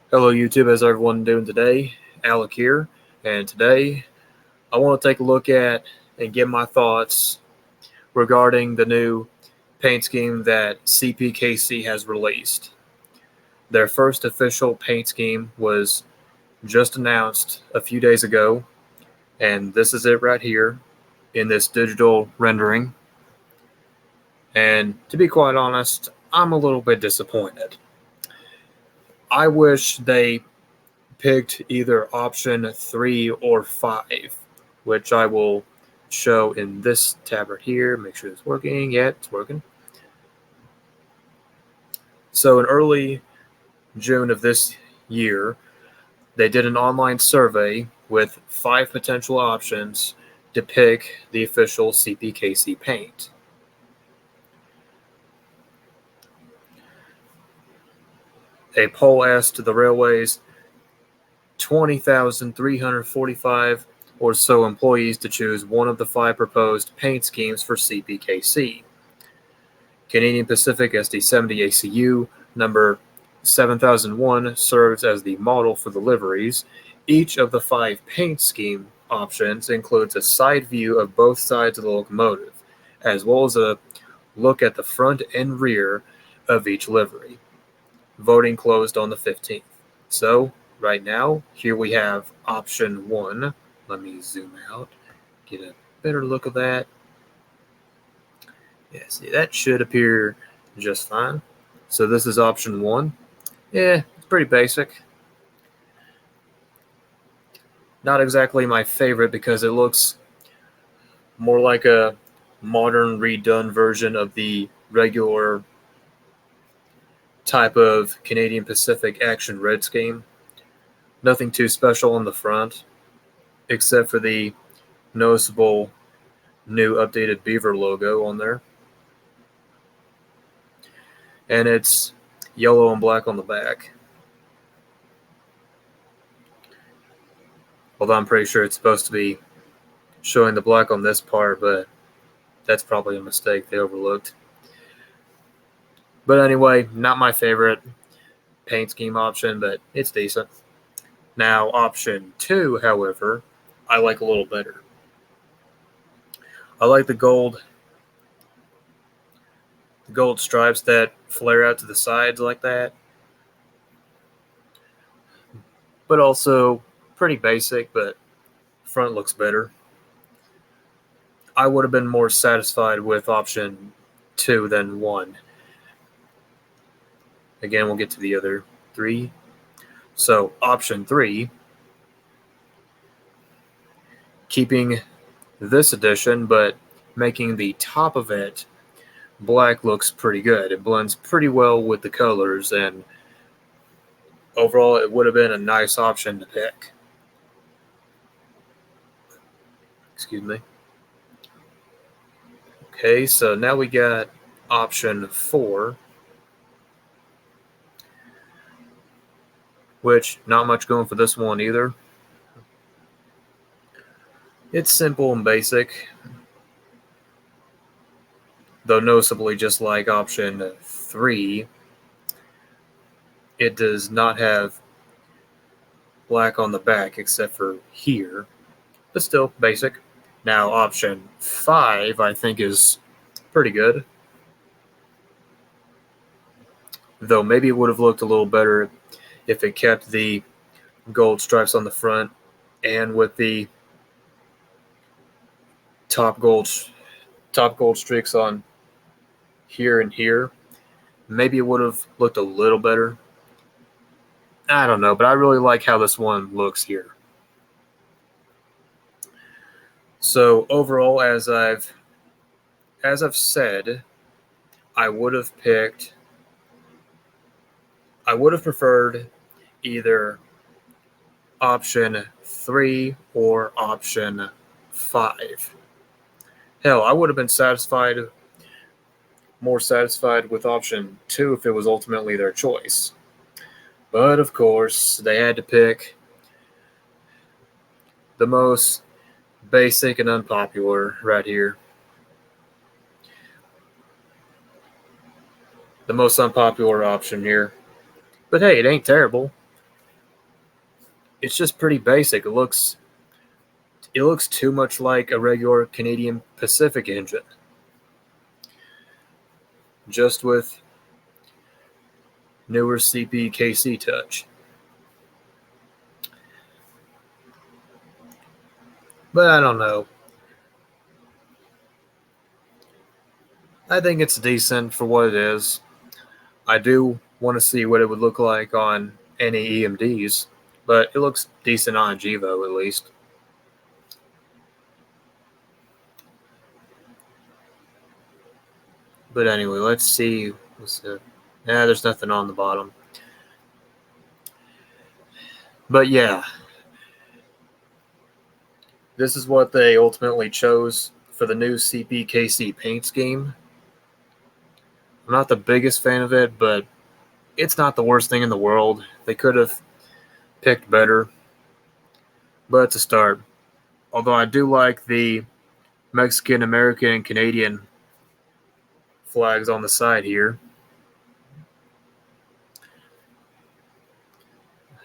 Hello, YouTube. How's everyone doing today? Alec here, and today I want to take a look at and give my thoughts regarding the new paint scheme that CPKC has released. Their first official paint scheme was just announced a few days ago, and this is it right here in this digital rendering. And to be quite honest, I'm a little bit disappointed. I wish they picked either option 3 or 5, which I will show in this tab right here. Make sure it's working. Yeah, it's working. So in early June of this year, they did an online survey with 5 potential options to pick the official CPKC paint. A poll asked the railways 20,345 or so employees to choose one of the 5 proposed paint schemes for CPKC. Canadian Pacific SD70 ACU number 7001 serves as the model for the liveries. Each of the 5 paint scheme options includes a side view of both sides of the locomotive, as well as a look at the front and rear of each livery. Voting closed on the 15th. So, right now, here we have option 1. Let me zoom out, get a better look of that. Yeah, see, that should appear just fine. So this is option 1. Yeah, it's pretty basic. Not exactly my favorite because it looks more like a modern redone version of the regular type of Canadian Pacific Action Red scheme. Nothing too special on the front, except for the noticeable new updated beaver logo on there. And it's yellow and black on the back. Although I'm pretty sure it's supposed to be showing the black on this part, but that's probably a mistake they overlooked. But anyway, not my favorite paint scheme option, but it's decent. Now, option 2, however, I like a little better. I like the gold stripes that flare out to the sides like that, but also pretty basic, but front looks better. I would have been more satisfied with option 2 than 1. Again, we'll get to the other 3. So option 3, keeping this edition, but making the top of it black looks pretty good. It blends pretty well with the colors, and overall it would have been a nice option to pick. Excuse me. Okay, so now we got option 4, which not much going for this one either. It's simple and basic, though noticeably just like option 3, it does not have black on the back except for here, but still basic. Now option 5 I think is pretty good, though maybe it would have looked a little better if it kept the gold stripes on the front and with the top gold streaks on here and here. Maybe it would have looked a little better. I don't know, but I really like how this one looks here. So overall, as I've said, I would have preferred either option 3 or option 5. Hell, I would have been more satisfied with option 2 if it was ultimately their choice. But of course, they had to pick the most basic and unpopular right here. The most unpopular option here. But hey, it ain't terrible. it's just pretty basic. It looks too much like a regular Canadian Pacific engine, just with newer CPKC touch. But I don't know. I think it's decent for what it is. I do want to see what it would look like on any EMDs, but it looks decent on a Gevo at least. But anyway, let's see. There's nothing on the bottom. But yeah, this is what they ultimately chose for the new CPKC paint scheme. I'm not the biggest fan of it, but it's not the worst thing in the world. They could have picked better, but it's a start. Although I do like the Mexican, American, and Canadian flags on the side here.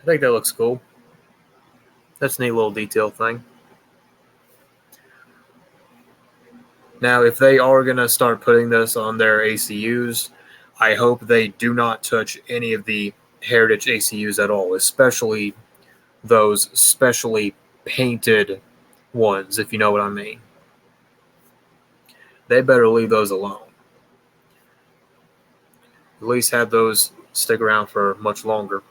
I think that looks cool. That's a neat little detail thing. Now, if they are going to start putting this on their ACUs, I hope they do not touch any of the Heritage ACUs at all, especially those specially painted ones, if you know what I mean. They better leave those alone. At least have those stick around for much longer.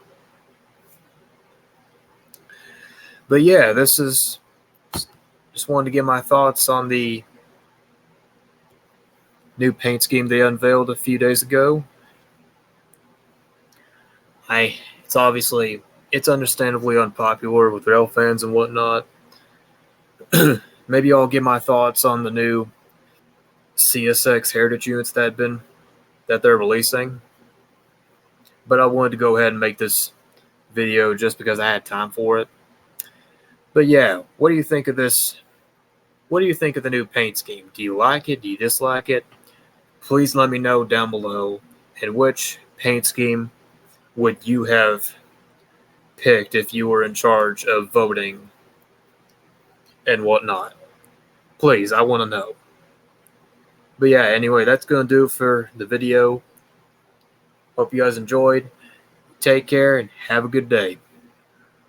But yeah, this is just wanted to get my thoughts on the new paint scheme they unveiled a few days ago. It's understandably unpopular with rail fans and whatnot. Maybe I'll give my thoughts on the new CSX Heritage units that they're releasing. But I wanted to go ahead and make this video just because I had time for it. But yeah, what do you think of this? What do you think of the new paint scheme? Do you like it? Do you dislike it? Please let me know down below. And which paint scheme would you have picked if you were in charge of voting and whatnot? Please, I want to know. But yeah, anyway, that's going to do it for the video. Hope you guys enjoyed. Take care and have a good day.